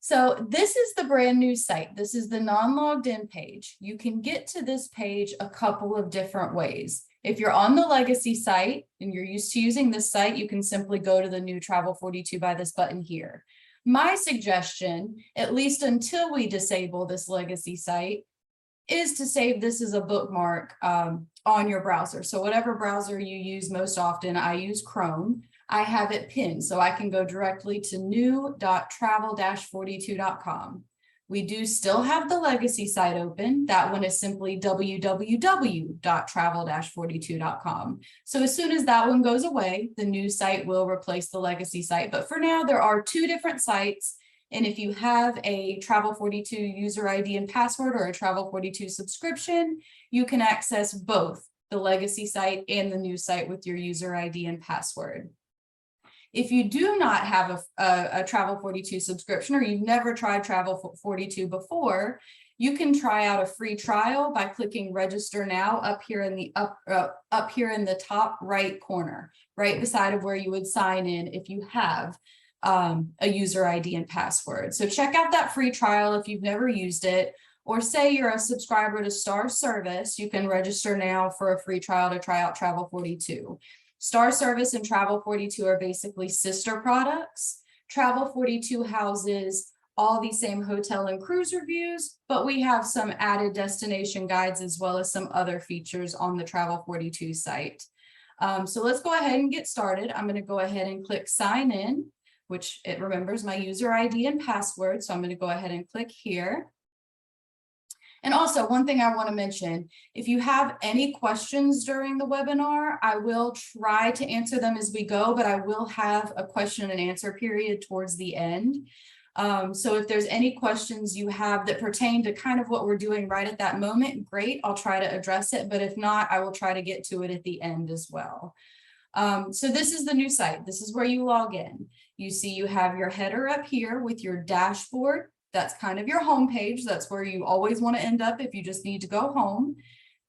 So this is the brand new site. This is the non-logged in page. You can get to this page a couple of different ways. If you're on the legacy site and you're used to using this site, you can simply go to the new Travel 42 by this button here. My suggestion, at least until we disable this legacy site, is to save this as a bookmark on your browser. So whatever browser you use most often, I use Chrome. I have it pinned so I can go directly to new.travel-42.com. We do still have the legacy site open. That one is simply www.travel-42.com. So as soon as that one goes away, the new site will replace the legacy site. But for now, there are two different sites. And if you have a Travel 42 user ID and password or a Travel 42 subscription, you can access both the legacy site and the new site with your user ID and password. If you do not have a Travel 42 subscription or you've never tried Travel 42 before, you can try out a free trial by clicking register now up here in the top right corner, right beside of where you would sign in if you have a user ID and password. So check out that free trial if you've never used it, or say you're a subscriber to Star Service, you can register now for a free trial to try out Travel 42. Star Service and Travel 42 are basically sister products. Travel 42 houses all the same hotel and cruise reviews, but we have some added destination guides as well as some other features on the Travel 42 site. So let's go ahead and get started. I'm going to go ahead and click sign in, which it remembers my user ID and password. So I'm going to go ahead and click here. And also one thing I want to mention, if you have any questions during the webinar, I will try to answer them as we go, but I will have a question and answer period towards the end. So if there's any questions you have that pertain to kind of what we're doing right at that moment, great, I'll try to address it. But if not, I will try to get to it at the end as well. So this is the new site. This is where you log in. You see you have your header up here with your dashboard. That's kind of your home page. That's where you always want to end up if you just need to go home.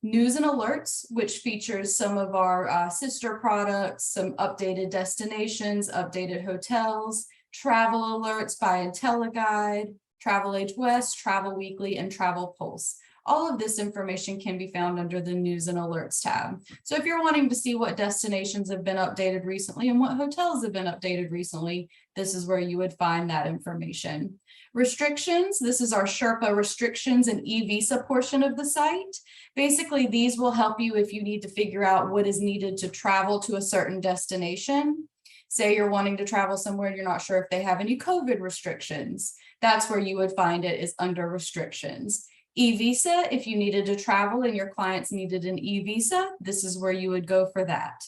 News and alerts, which features some of our sister products, some updated destinations, updated hotels, travel alerts by IntelliGuide, Travel Age West, Travel Weekly, and Travel Pulse. All of this information can be found under the News and Alerts tab. So if you're wanting to see what destinations have been updated recently and what hotels have been updated recently, this is where you would find that information. Restrictions, this is our Sherpa restrictions and e-visa portion of the site. Basically, these will help you if you need to figure out what is needed to travel to a certain destination. Say you're wanting to travel somewhere and you're not sure if they have any COVID restrictions. That's where you would find it, is under restrictions. E-visa, if you needed to travel and your clients needed an e-visa, this is where you would go for that.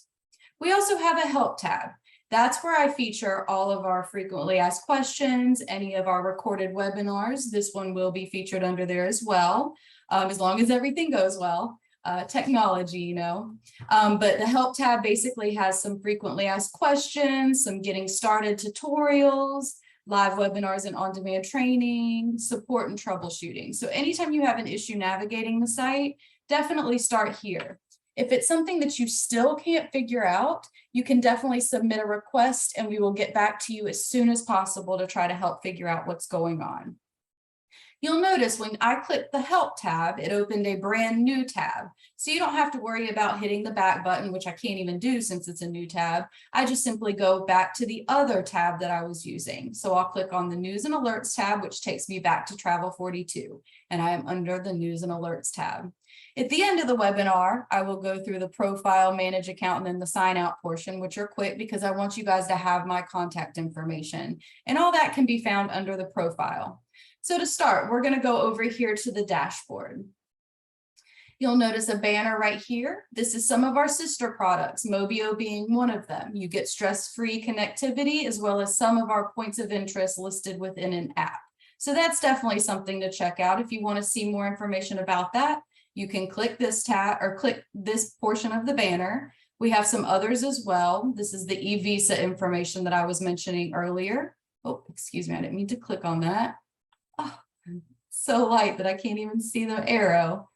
We also have a help tab. That's where I feature all of our frequently asked questions, any of our recorded webinars. This one will be featured under there as well, as long as everything goes well. Technology, you know. But the help tab basically has some frequently asked questions, some getting started tutorials, live webinars and on-demand training, support and troubleshooting. So anytime you have an issue navigating the site, definitely start here. If it's something that you still can't figure out, you can definitely submit a request and we will get back to you as soon as possible to try to help figure out what's going on. You'll notice when I clicked the help tab, it opened a brand new tab. So you don't have to worry about hitting the back button, which I can't even do since it's a new tab. I just simply go back to the other tab that I was using. So I'll click on the News and Alerts tab, which takes me back to Travel 42, and I am under the News and Alerts tab. At the end of the webinar, I will go through the profile, manage account, and then the sign out portion, which are quick because I want you guys to have my contact information. And all that can be found under the profile. So to start, we're going to go over here to the dashboard. You'll notice a banner right here. This is some of our sister products, Mobio being one of them. You get stress-free connectivity as well as some of our points of interest listed within an app. So that's definitely something to check out. If you want to see more information about that, you can click this tab or click this portion of the banner. We have some others as well. This is the e-visa information that I was mentioning earlier. Oh, excuse me, I didn't mean to click on that. Oh, so light that I can't even see the arrow.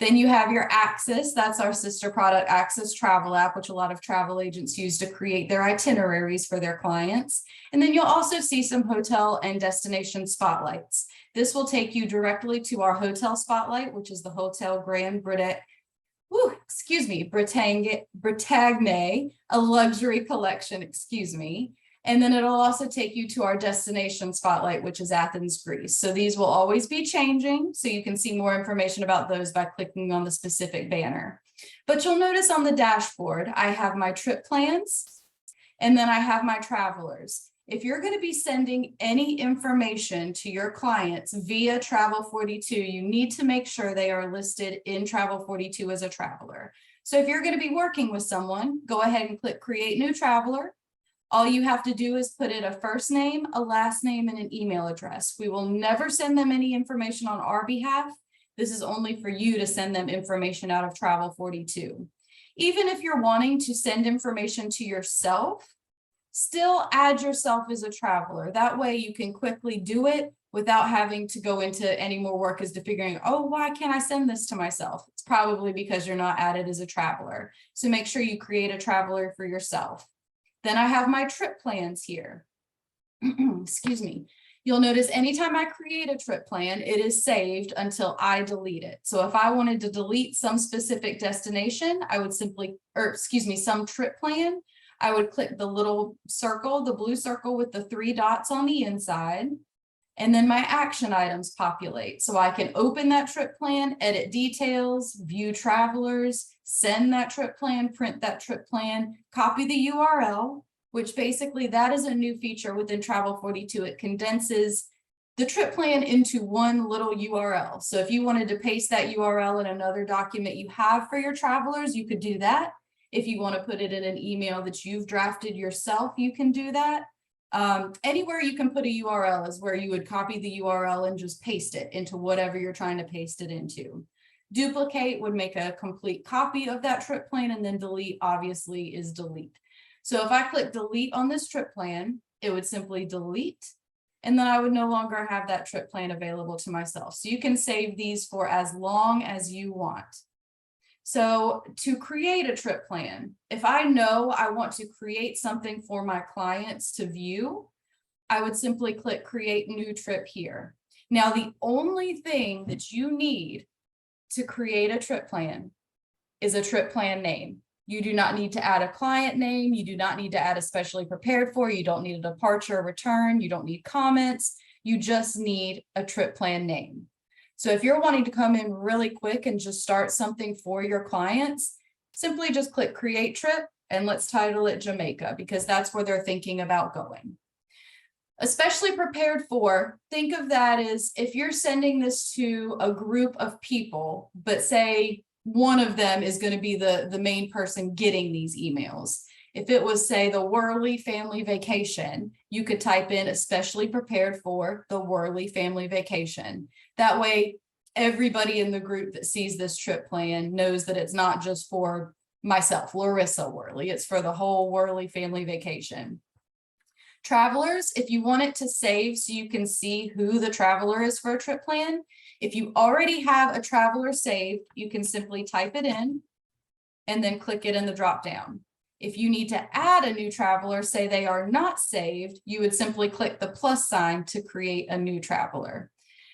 Then you have your Axis, that's our sister product, Axis Travel app, which a lot of travel agents use to create their itineraries for their clients. And then you'll also see some hotel and destination spotlights. This will take you directly to our hotel spotlight, which is the Hotel Grand Bretagne, a luxury collection, And then it'll also take you to our destination spotlight, which is Athens, Greece. So these will always be changing. So you can see more information about those by clicking on the specific banner. But you'll notice on the dashboard, I have my trip plans, and then I have my travelers. If you're going to be sending any information to your clients via Travel42, you need to make sure they are listed in Travel42 as a traveler. So if you're going to be working with someone, go ahead and click Create New Traveler. All you have to do is put in a first name, a last name, and an email address. We will never send them any information on our behalf. This is only for you to send them information out of Travel42. Even if you're wanting to send information to yourself, still add yourself as a traveler. That way you can quickly do it without having to go into any more work as to figuring, oh, why can't I send this to myself? It's probably because you're not added as a traveler. So make sure you create a traveler for yourself. Then I have my trip plans here. Excuse me. You'll notice anytime I create a trip plan, it is saved until I delete it. So if I wanted to delete some specific destination, I would simply, some trip plan, I would click the little circle, the blue circle with the 3 dots on the inside, and then my action items populate. So I can open that trip plan, edit details, view travelers, send that trip plan, print that trip plan, copy the URL, which basically that is a new feature within Travel42. It condenses the trip plan into one little URL. So if you wanted to paste that URL in another document you have for your travelers, you could do that. If you want to put it in an email that you've drafted yourself, you can do that. Anywhere you can put a URL is where you would copy the URL and just paste it into whatever you're trying to paste it into. Duplicate would make a complete copy of that trip plan, and then delete obviously is delete. So if I click delete on this trip plan, it would simply delete, and then I would no longer have that trip plan available to myself. So you can save these for as long as you want. So to create a trip plan, if I know I want to create something for my clients to view, I would simply click create new trip here. Now, the only thing that you need to create a trip plan is a trip plan name. You do not need to add a client name. You do not need to add a specially prepared for. You don't need a departure or return. You don't need comments. You just need a trip plan name. So if you're wanting to come in really quick and just start something for your clients, simply just click create trip and let's title it Jamaica, because that's where they're thinking about going. Especially prepared for, think of that as if you're sending this to a group of people, but say one of them is going to be the main person getting these emails. If it was, say, the Worley family vacation, you could type in especially prepared for the Worley family vacation. That way, everybody in the group that sees this trip plan knows that it's not just for myself, Larissa Worley, it's for the whole Worley family vacation. Travelers, if you want it to save so you can see who the traveler is for a trip plan, if you already have a traveler saved, you can simply type it in and then click it in the drop down. If you need to add a new traveler, say they are not saved, you would simply click the plus sign to create a new traveler.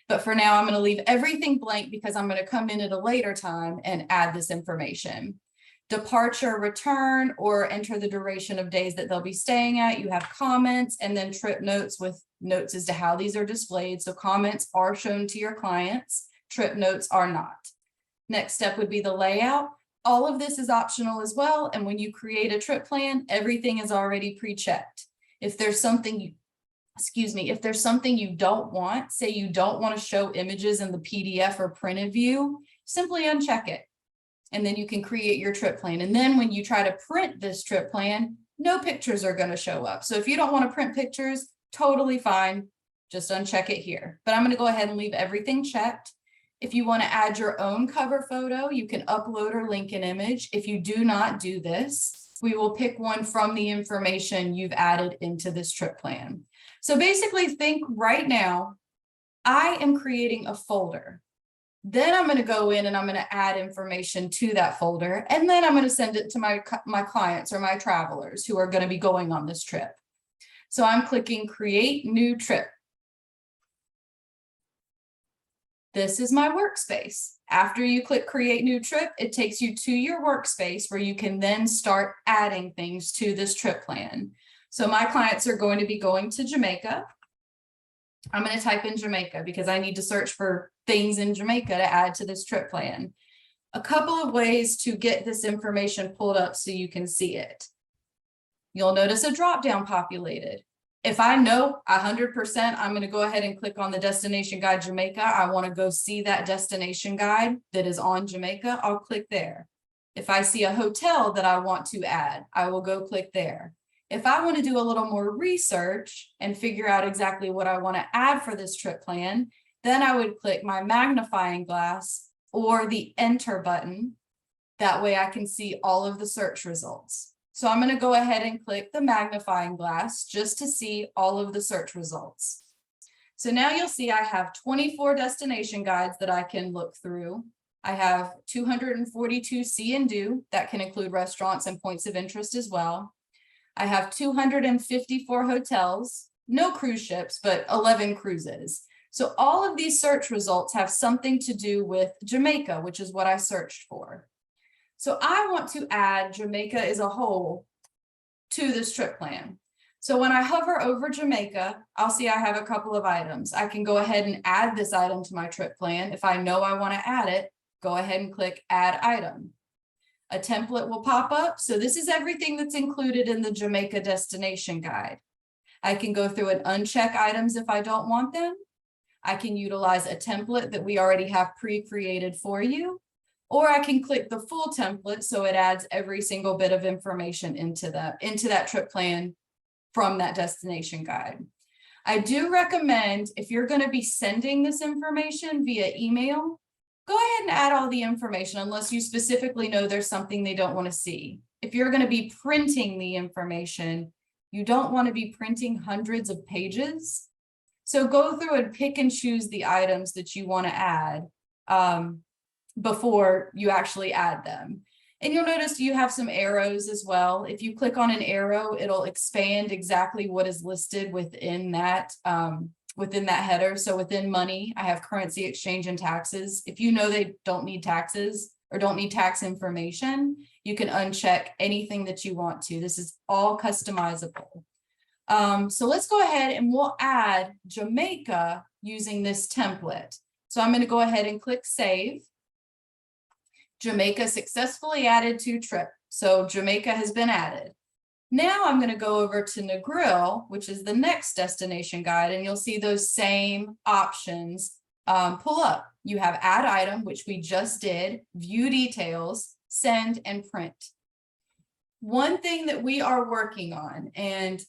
But for now, I'm going to leave everything blank because I'm going to come in at a later time and add this information. Departure, return, or enter the duration of days that they'll be staying at. You have comments and then trip notes with notes as to how these are displayed. So comments are shown to your clients, trip notes are not. Next step would be the layout. All of this is optional as well. And when you create a trip plan, everything is already pre-checked. If there's something you don't want, say you don't want to show images in the PDF or printed view, simply uncheck it. And then you can create your trip plan. And then when you try to print this trip plan, no pictures are going to show up. So if you don't want to print pictures, totally fine. Just uncheck it here. But I'm going to go ahead and leave everything checked. If you want to add your own cover photo, you can upload or link an image. If you do not do this, we will pick one from the information you've added into this trip plan. So basically think right now, I am creating a folder. Then I'm going to go in and I'm going to add information to that folder. And then I'm going to send it to my clients or my travelers who are going to be going on this trip. So I'm clicking create new trip. This is my workspace. After you click create new trip, it takes you to your workspace where you can then start adding things to this trip plan. So my clients are going to be going to Jamaica. I'm going to type in Jamaica because I need to search for things in Jamaica to add to this trip plan. A couple of ways to get this information pulled up so you can see it. You'll notice a drop down populated. If I know 100%, I'm going to go ahead and click on the destination guide Jamaica. I want to go see that destination guide that is on Jamaica. I'll click there. If I see a hotel that I want to add, I will go click there. If I want to do a little more research and figure out exactly what I want to add for this trip plan, then I would click my magnifying glass or the enter button. That way I can see all of the search results. So I'm going to go ahead and click the magnifying glass just to see all of the search results. So now you'll see I have 24 destination guides that I can look through. I have 242 see and do that can include restaurants and points of interest as well. I have 254 hotels, no cruise ships, but 11 cruises. So all of these search results have something to do with Jamaica, which is what I searched for. So I want to add Jamaica as a whole to this trip plan. So when I hover over Jamaica, I'll see I have a couple of items. I can go ahead and add this item to my trip plan. If I know I want to add it, go ahead and click add item. A template will pop up. So this is everything that's included in the Jamaica destination guide. I can go through and uncheck items if I don't want them. I can utilize a template that we already have pre-created for you, or I can click the full template so it adds every single bit of information into that trip plan from that destination guide. I do recommend if you're going to be sending this information via email, go ahead and add all the information unless you specifically know there's something they don't want to see. If you're going to be printing the information, you don't want to be printing hundreds of pages. So go through and pick and choose the items that you want to add before you actually add them. And you'll notice you have some arrows as well. If you click on an arrow, it'll expand exactly what is listed within that header. So within money, I have currency exchange and taxes. If you know they don't need taxes or don't need tax information, you can uncheck anything that you want to. This is all customizable. So let's go ahead and we'll add Jamaica using this template. So I'm going to go ahead and click save. Jamaica successfully added to trip. So Jamaica has been added. Now I'm going to go over to Negril, which is the next destination guide, and you'll see those same options pull up. You have add item, which we just did, view details, send, and print. One thing that we are working on, and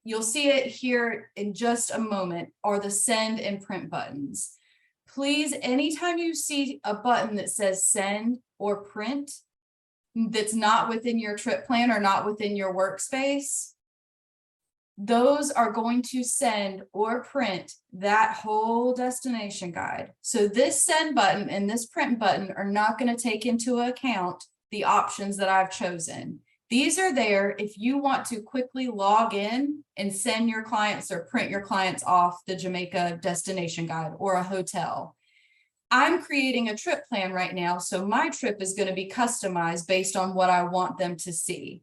you'll see it here in just a moment, are the send and print buttons. Please, anytime you see a button that says send or print, that's not within your trip plan or not within your workspace, those are going to send or print that whole destination guide. So this send button and this print button are not going to take into account the options that I've chosen. These are there if you want to quickly log in and send your clients or print your clients off the Jamaica destination guide or a hotel. I'm creating a trip plan right now, so my trip is going to be customized based on what I want them to see.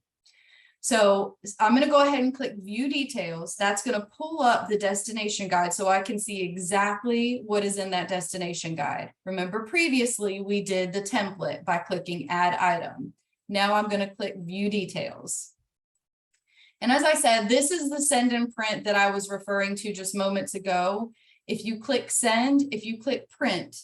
So I'm going to go ahead and click view details. That's going to pull up the destination guide so I can see exactly what is in that destination guide. Remember previously we did the template by clicking add item. Now I'm going to click view details. And as I said, this is the send and print that I was referring to just moments ago. If you click send, if you click print,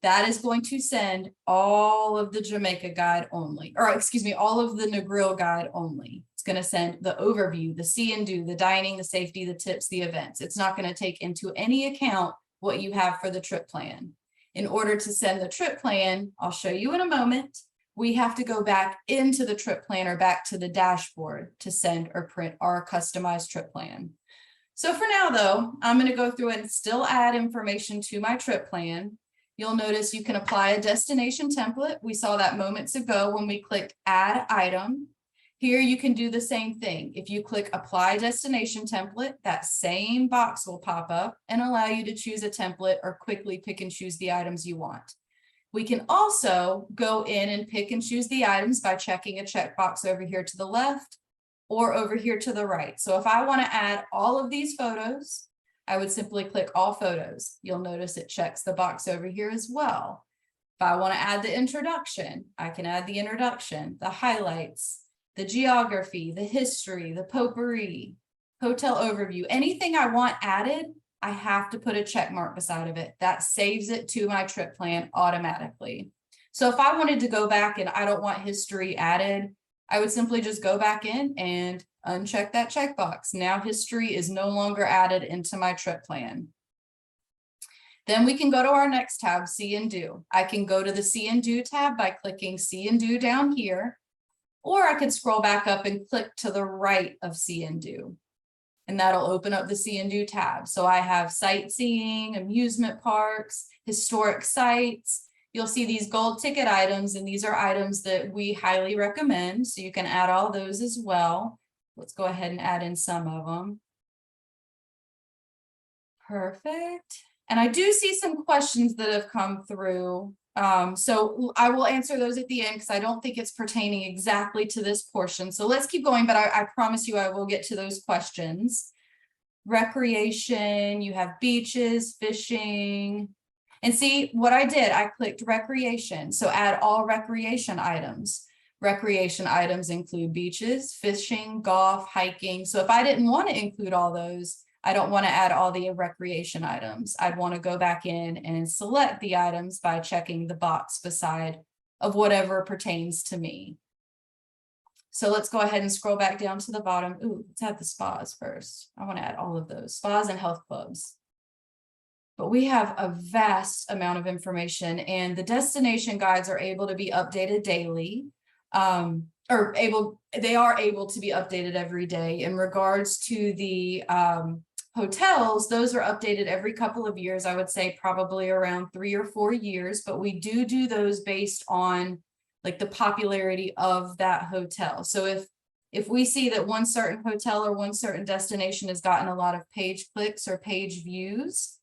that is going to send all of the Jamaica guide only, or excuse me, all of the Negril guide only. It's going to send the overview, the see and do, the dining, the safety, the tips, the events. It's not going to take into any account what you have for the trip plan. In order to send the trip plan, I'll show you in a moment, we have to go back into the trip plan or back to the dashboard to send or print our customized trip plan. So for now though, I'm going to go through and still add information to my trip plan. You'll notice you can apply a destination template. We saw that moments ago when we clicked add item. Here you can do the same thing. If you click apply destination template, that same box will pop up and allow you to choose a template or quickly pick and choose the items you want. We can also go in and pick and choose the items by checking a checkbox over here to the left or over here to the right. So if I want to add all of these photos, I would simply click all photos. You'll notice it checks the box over here as well. If I want to add the introduction, I can add the introduction, the highlights, the geography, the history, the potpourri, hotel overview, anything I want added, I have to put a check mark beside of it. That saves it to my trip plan automatically. So if I wanted to go back and I don't want history added, I would simply just go back in and uncheck that checkbox. Now history is no longer added into my trip plan. Then we can go to our next tab, See and Do. I can go to the See and Do tab by clicking See and Do down here, or I could scroll back up and click to the right of See and Do. And that'll open up the See and Do tab. So I have sightseeing, amusement parks, historic sites. You'll see these gold ticket items, and these are items that we highly recommend. So you can add all those as well. Let's go ahead and add in some of them. Perfect. And I do see some questions that have come through. So I will answer those at the end because I don't think it's pertaining exactly to this portion. So let's keep going, but I promise you I will get to those questions. Recreation, you have beaches, fishing. And see what I did, I clicked recreation. So add all recreation items. Recreation items include beaches, fishing, golf, hiking. So if I didn't want to include all those, I don't want to add all the recreation items. I'd want to go back in and select the items by checking the box beside of whatever pertains to me. So let's go ahead and scroll back down to the bottom. Ooh, let's add the spas first. I want to add all of those, spas and health clubs. But we have a vast amount of information, and the destination guides are able to be updated daily. They are able to be updated every day. In regards to the hotels, those are updated every couple of years. I would say probably around 3 or 4 years, but we do those based on like the popularity of that hotel. So if we see that one certain hotel or one certain destination has gotten a lot of page clicks or page views,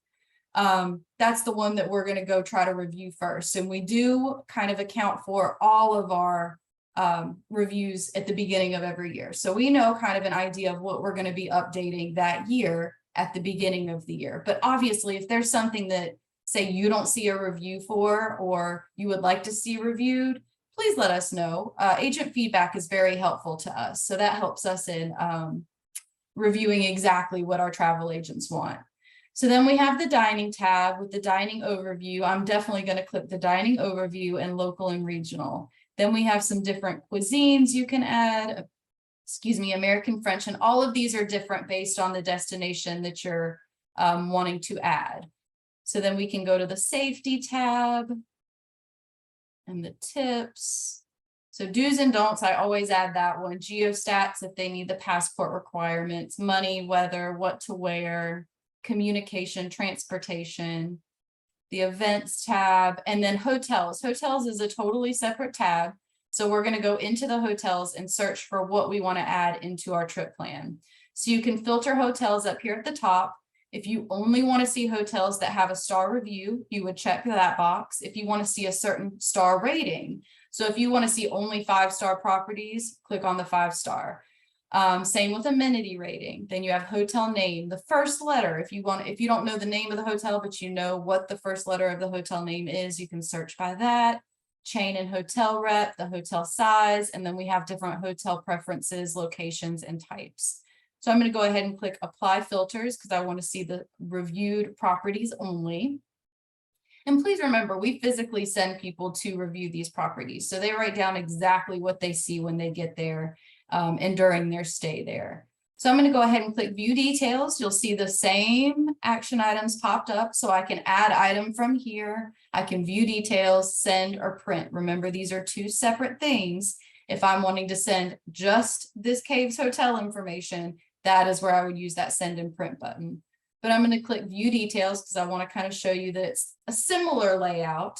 that's the one that we're going to go try to review first. And we do kind of account for all of our reviews at the beginning of every year. So we know kind of an idea of what we're going to be updating that year at the beginning of the year. But obviously, if there's something that say you don't see a review for, or you would like to see reviewed, please let us know. Agent feedback is very helpful to us. So that helps us in reviewing exactly what our travel agents want. So then we have the dining tab with the dining overview. I'm definitely going to click the dining overview and local and regional. Then we have some different cuisines you can add, American, French, and all of these are different based on the destination that you're wanting to add. So then we can go to the safety tab and the tips. So do's and don'ts, I always add that one. Geostats, if they need the passport requirements, money, weather, what to wear, communication, transportation, the events tab, and then hotels. Hotels is a totally separate tab. So we're going to go into the hotels and search for what we want to add into our trip plan. So you can filter hotels up here at the top. If you only want to see hotels that have a star review, you would check that box. If you want to see a certain star rating, so if you want to see only 5-star properties, click on the 5-star. Same with amenity rating. Then you have hotel name, the first letter. If you don't know the name of the hotel, but you know what the first letter of the hotel name is, you can search by that. Chain and hotel rep, the hotel size, and then we have different hotel preferences, locations, and types. So I'm going to go ahead and click apply filters because I want to see the reviewed properties only. And please remember, we physically send people to review these properties. So they write down exactly what they see when they get there and during their stay there. So I'm going to go ahead and click view details. You'll see the same action items popped up. So I can add item from here. I can view details, send, or print. Remember, these are 2 separate things. If I'm wanting to send just this Caves Hotel information, that is where I would use that send and print button. but I'm going to click view details because I want to kind of show you that it's a similar layout.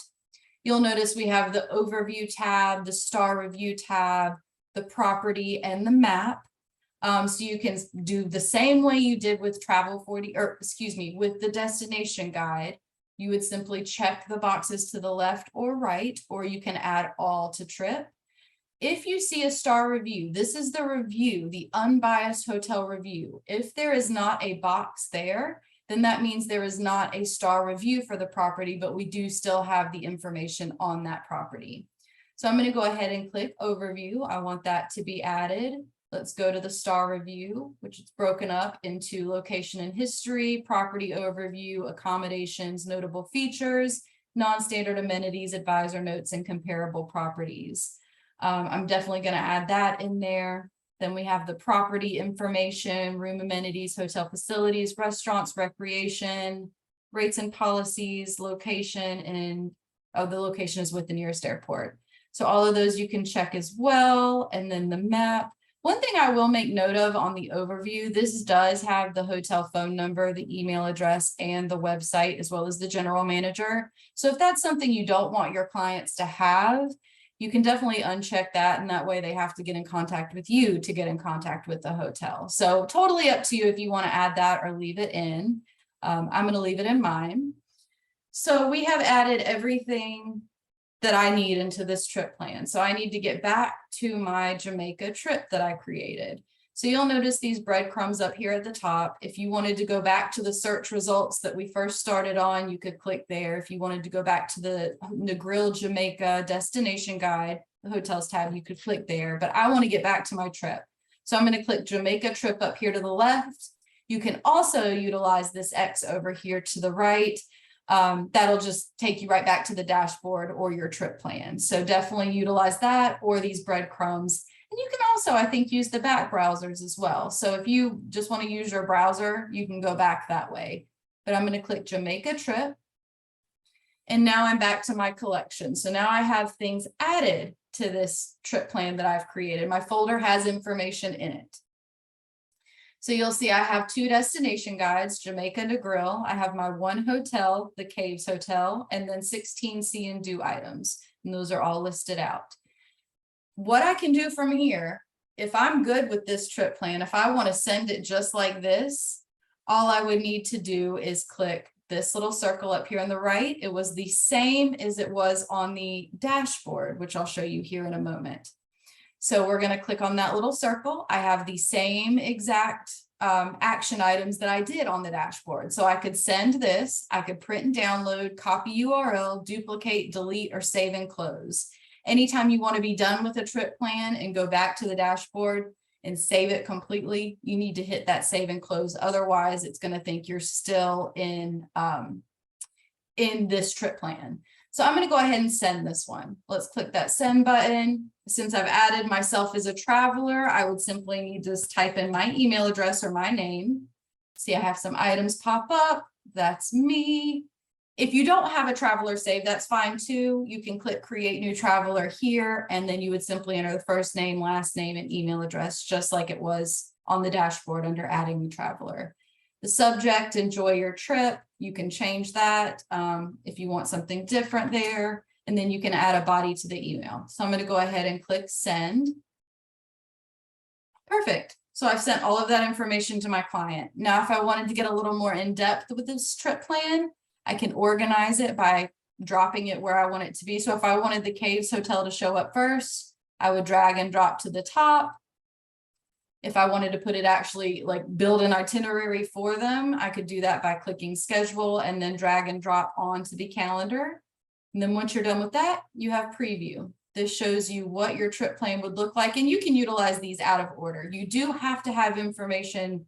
You'll notice we have the overview tab, the star review tab, the property, and the map. So you can do the same way you did with with the destination guide. You would simply check the boxes to the left or right, or you can add all to trip. If you see a star review, this is the review, the unbiased hotel review. If there is not a box there, then that means there is not a star review for the property, but we do still have the information on that property. So I'm going to go ahead and click overview. I want that to be added. Let's go to the star review, which is broken up into location and history, property overview, accommodations, notable features, non-standard amenities, advisor notes, and comparable properties. I'm definitely going to add that in there. Then we have the property information, room amenities, hotel facilities, restaurants, recreation, rates and policies, location, and the location is with the nearest airport. So all of those you can check as well. And then the map. One thing I will make note of on the overview, this does have the hotel phone number, the email address, and the website, as well as the general manager. So if that's something you don't want your clients to have, you can definitely uncheck that, and that way they have to get in contact with you to get in contact with the hotel. So totally up to you if you want to add that or leave it in. I'm going to leave it in mine. So we have added everything that I need into this trip plan. So I need to get back to my Jamaica trip that I created. So you'll notice these breadcrumbs up here at the top. If you wanted to go back to the search results that we first started on, you could click there. If you wanted to go back to the Negril Jamaica destination guide, the hotels tab, you could click there, but I want to get back to my trip. So I'm going to click Jamaica trip up here to the left. You can also utilize this X over here to the right. That'll just take you right back to the dashboard or your trip plan. So definitely utilize that or these breadcrumbs. And you can also, I think, use the back browsers as well. So if you just want to use your browser, you can go back that way. But I'm going to click Jamaica trip. And now I'm back to my collection. So now I have things added to this trip plan that I've created. My folder has information in it. So you'll see I have 2 destination guides, Jamaica Negril. I have my 1 hotel, the Caves Hotel, and then 16 see and do items. And those are all listed out. What I can do from here, if I'm good with this trip plan, if I want to send it just like this, all I would need to do is click this little circle up here on the right. It was the same as it was on the dashboard, which I'll show you here in a moment. So we're going to click on that little circle. I have the same exact action items that I did on the dashboard. So I could send this, I could print and download, copy URL, duplicate, delete, or save and close. Anytime you want to be done with a trip plan and go back to the dashboard and save it completely, you need to hit that save and close. Otherwise, it's going to think you're still in this trip plan. So I'm going to go ahead and send this one. Let's click that send button. Since I've added myself as a traveler, I would simply need to just type in my email address or my name. See, I have some items pop up. That's me. If you don't have a traveler saved, that's fine too. You can click create new traveler here, and then you would simply enter the first name, last name, and email address, just like it was on the dashboard under adding new traveler. The subject, enjoy your trip. You can change that if you want something different there, and then you can add a body to the email. So I'm going to go ahead and click send. Perfect. So I've sent all of that information to my client. Now, if I wanted to get a little more in depth with this trip plan, I can organize it by dropping it where I want it to be. So if I wanted the Caves Hotel to show up first, I would drag and drop to the top. If I wanted to put it actually like build an itinerary for them, I could do that by clicking schedule and then drag and drop onto the calendar. And then once you're done with that, you have preview. This shows you what your trip plan would look like, and you can utilize these out of order. You do have to have information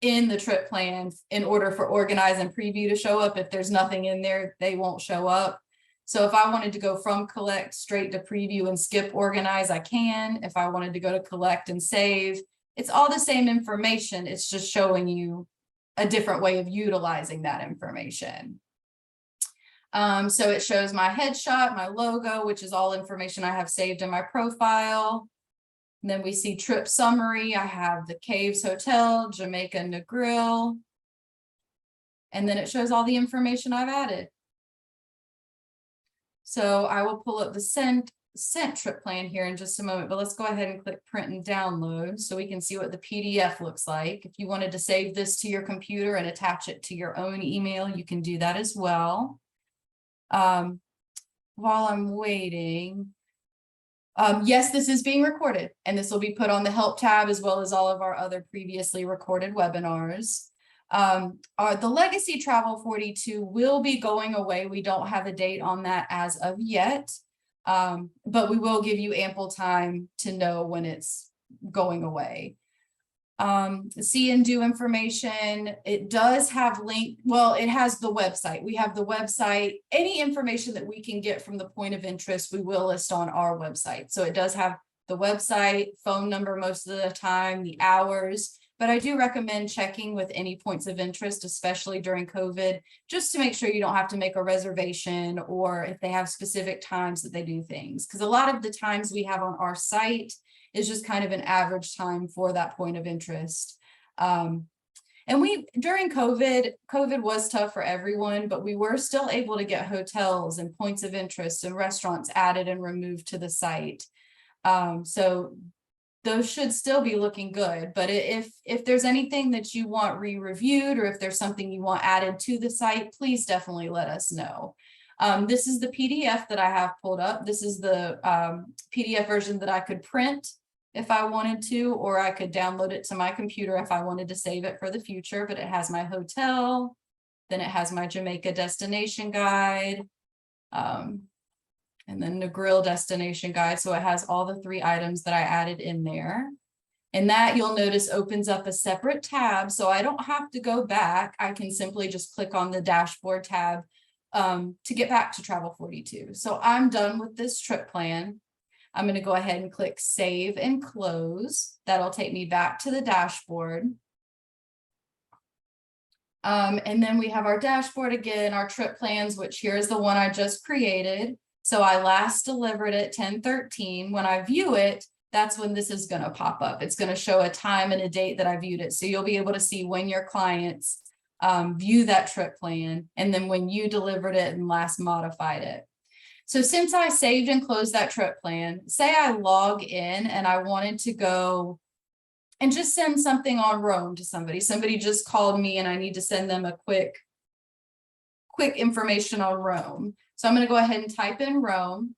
in the trip plan in order for organize and preview to show up. If there's nothing in there, they won't show up. So if I wanted to go from collect straight to preview and skip organize, I can. If I wanted to go to collect and save, it's all the same information. It's just showing you a different way of utilizing that information. So it shows my headshot, my logo, which is all information I have saved in my profile. And then we see trip summary. I have the Caves Hotel, Jamaica Negril. And then it shows all the information I've added. So I will pull up the sent trip plan here in just a moment, but let's go ahead and click print and download so we can see what the PDF looks like. If you wanted to save this to your computer and attach it to your own email, you can do that as well. While I'm waiting, yes, this is being recorded, and this will be put on the help tab as well as all of our other previously recorded webinars. The Legacy Travel 42 will be going away. We don't have a date on that as of yet, but we will give you ample time to know when it's going away. See and do information, it does have link, well, it has the website. We have the website. Any information that we can get from the point of interest, we will list on our website. So it does have the website, phone number most of the time, the hours, but I do recommend checking with any points of interest, especially during COVID, just to make sure you don't have to make a reservation or if they have specific times that they do things. Because a lot of the times we have on our site is just kind of an average time for that point of interest. And during COVID was tough for everyone, but we were still able to get hotels and points of interest and restaurants added and removed to the site. So those should still be looking good. But if there's anything that you want re-reviewed or if there's something you want added to the site, please definitely let us know. This is the PDF that I have pulled up. This is the PDF version that I could print if I wanted to, or I could download it to my computer if I wanted to save it for the future, but it has my hotel, then it has my Jamaica destination guide, and then the grill destination guide. So it has all the 3 items that I added in there. And that you'll notice opens up a separate tab. So I don't have to go back. I can simply just click on the dashboard tab to get back to Travel 42. So I'm done with this trip plan. I'm going to go ahead and click save and close. That'll take me back to the dashboard. And then we have our dashboard again, our trip plans, which here's the one I just created. So I last delivered it 10/13. When I view it, that's when this is going to pop up. It's going to show a time and a date that I viewed it. So you'll be able to see when your clients view that trip plan and then when you delivered it and last modified it. So since I saved and closed that trip plan, say I log in and I wanted to go and just send something on Rome to somebody. Somebody just called me and I need to send them a quick information on Rome. So I'm going to go ahead and type in Rome.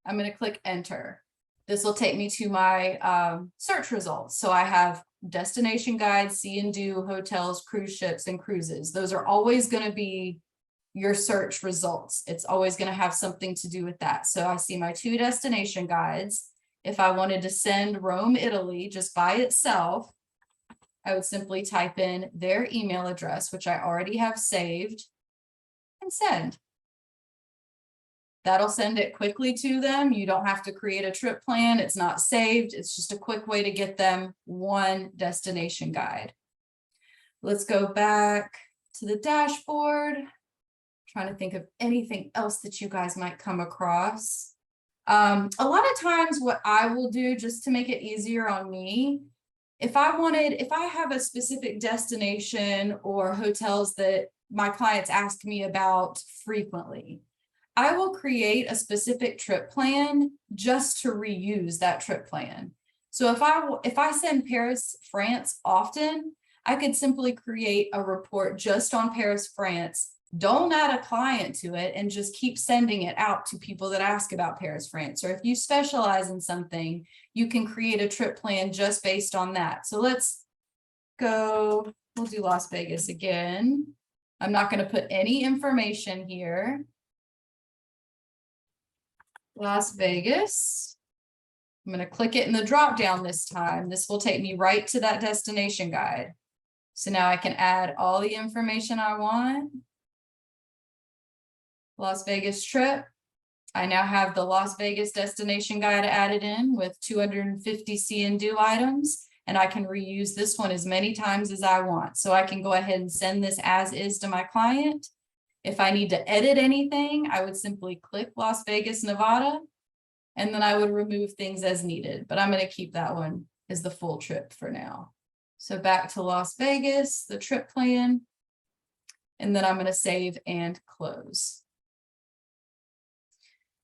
I'm going to click enter. This will take me to my search results. So I have destination guides, see and do, hotels, cruise ships, and cruises. Those are always going to be your search results. It's always going to have something to do with that. So I see my 2 destination guides. If I wanted to send Rome, Italy just by itself, I would simply type in their email address, which I already have saved, and send. That'll send it quickly to them. You don't have to create a trip plan. It's not saved. It's just a quick way to get them one destination guide. Let's go back to the dashboard. Trying to think of anything else that you guys might come across. A lot of times what I will do just to make it easier on me, if I have a specific destination or hotels that my clients ask me about frequently, I will create a specific trip plan just to reuse that trip plan. So if I send Paris, France often, I could simply create a report just on Paris, France. Don't add a client to it and just keep sending it out to people that ask about Paris, France. Or if you specialize in something, you can create a trip plan just based on that. So let's go, we'll do Las Vegas again. I'm not going to put any information here. Las Vegas. I'm going to click it in the drop down this time. This will take me right to that destination guide. So now I can add all the information I want. Las Vegas trip. I now have the Las Vegas destination guide added in with 250 see and do items, and I can reuse this one as many times as I want. So I can go ahead and send this as is to my client. If I need to edit anything, I would simply click Las Vegas, Nevada, and then I would remove things as needed. But I'm going to keep that one as the full trip for now. So back to Las Vegas, the trip plan. And then I'm going to save and close.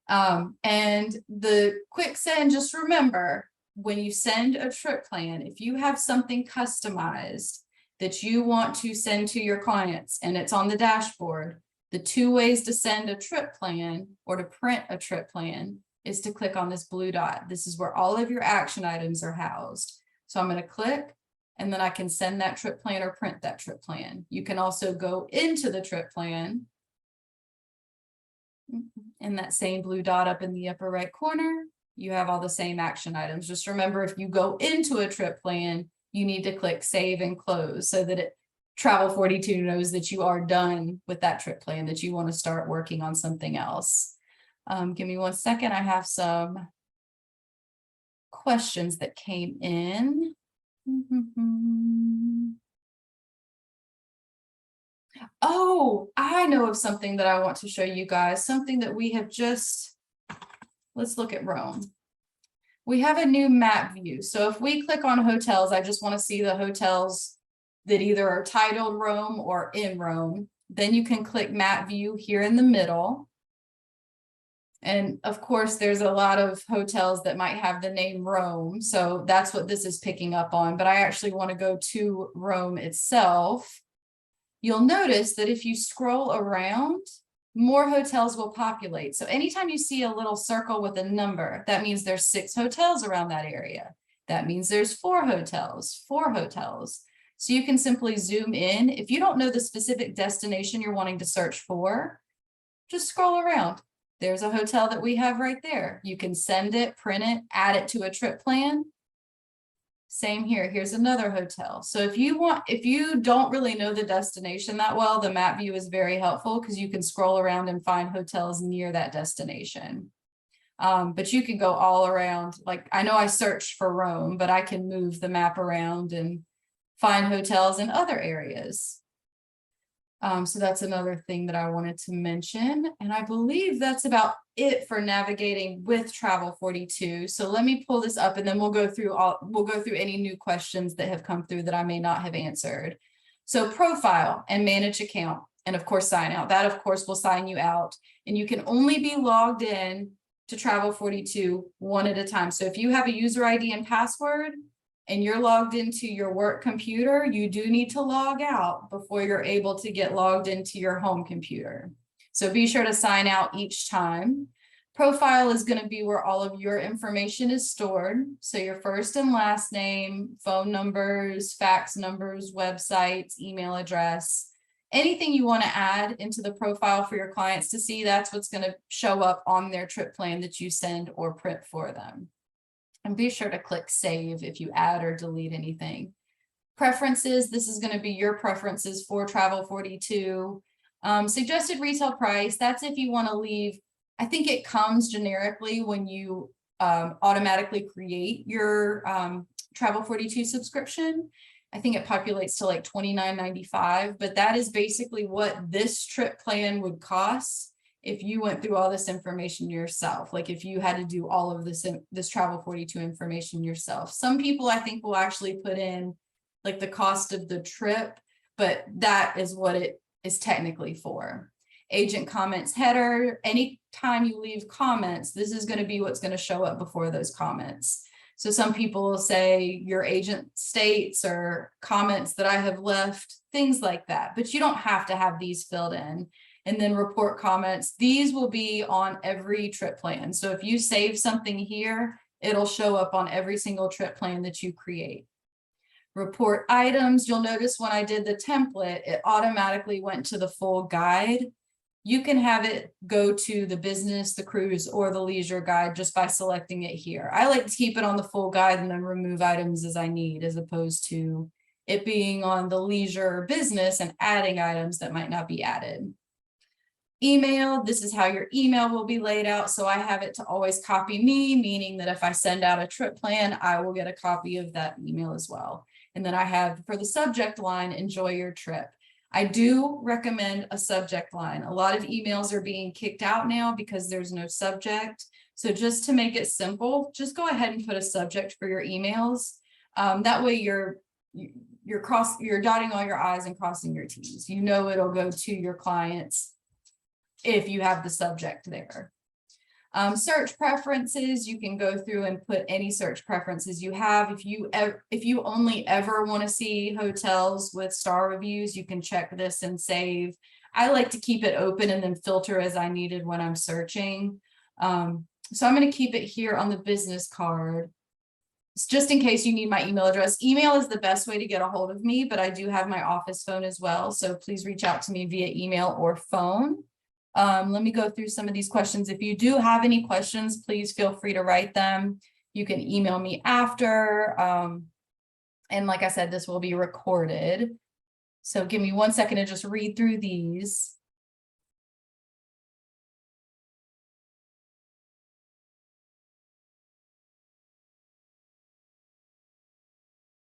And the quick send, just remember, when you send a trip plan, if you have something customized that you want to send to your clients and it's on the dashboard, the 2 ways to send a trip plan or to print a trip plan is to click on this blue dot. This is where all of your action items are housed. So I'm going to click, and then I can send that trip plan or print that trip plan. You can also go into the trip plan, and that same blue dot up in the upper right corner, you have all the same action items. Just remember, if you go into a trip plan, you need to click save and close so that Travel 42 knows that you are done with that trip plan, that you want to start working on something else. Give me 1 second. I have some questions that came in. Oh, I know of something that I want to show you guys, something that we have just, let's look at Rome. We have a new map view. So if we click on hotels, I just want to see the hotels that either are titled Rome or in Rome. Then you can click map view here in the middle. And of course, there's a lot of hotels that might have the name Rome. So that's what this is picking up on. But I actually want to go to Rome itself. You'll notice that if you scroll around, more hotels will populate. So anytime you see a little circle with a number, that means there's 6 hotels around that area. That means there's 4 hotels, 4 hotels. So you can simply zoom in. If you don't know the specific destination you're wanting to search for, just scroll around. There's a hotel that we have right there. You can send it, print it, add it to a trip plan. Same here. Here's another hotel. So if you don't really know the destination that well, the map view is very helpful because you can scroll around and find hotels near that destination. But you can go all around. Like, I know I searched for Rome, but I can move the map around and find hotels in other areas. So that's another thing that I wanted to mention. And I believe that's about it for navigating with Travel 42. So let me pull this up and then we'll go through any new questions that have come through that I may not have answered. So profile and manage account, and of course sign out. That of course will sign you out, and you can only be logged in to Travel 42 one at a time. So if you have a user ID and password and you're logged into your work computer, you do need to log out before you're able to get logged into your home computer. So be sure to sign out each time. Profile is going to be where all of your information is stored. So your first and last name, phone numbers, fax numbers, websites, email address, anything you want to add into the profile for your clients to see, that's what's going to show up on their trip plan that you send or print for them. And be sure to click save if you add or delete anything. Preferences, this is going to be your preferences for Travel 42. Suggested retail price, that's if you want to leave. I think it comes generically when you automatically create your Travel 42 subscription. I think it populates to like $29.95, but that is basically what this trip plan would cost if you went through all this information yourself. Like if you had to do all of this Travel 42 information yourself. Some people I think will actually put in like the cost of the trip, but that is what it is technically for. Agent comments header, anytime you leave comments, this is going to be what's going to show up before those comments. So some people will say your agent states or comments that I have left, things like that, but you don't have to have these filled in. And then report comments, these will be on every trip plan. So if you save something here, it'll show up on every single trip plan that you create. Report items, you'll notice when I did the template, it automatically went to the full guide. You can have it go to the business, the cruise, or the leisure guide just by selecting it here. I like to keep it on the full guide and then remove items as I need, as opposed to it being on the leisure or business and adding items that might not be added. Email, this is how your email will be laid out. So I have it to always copy me, meaning that if I send out a trip plan, I will get a copy of that email as well. And then I have for the subject line, enjoy your trip. I do recommend a subject line. A lot of emails are being kicked out now because there's no subject. So just to make it simple, just go ahead and put a subject for your emails. That way you're dotting all your I's and crossing your T's. You know it'll go to your clients if you have the subject there. Search preferences, you can go through and put any search preferences you have. If you only ever want to see hotels with star reviews, you can check this and save. I like to keep it open and then filter as I needed when I'm searching. So I'm going to keep it here on the business card. Just in case you need my email address. Email is the best way to get a hold of me, but I do have my office phone as well. So please reach out to me via email or phone. Let me go through some of these questions. If you do have any questions, please feel free to write them. You can email me after. And like I said, this will be recorded. So give me 1 second to just read through these.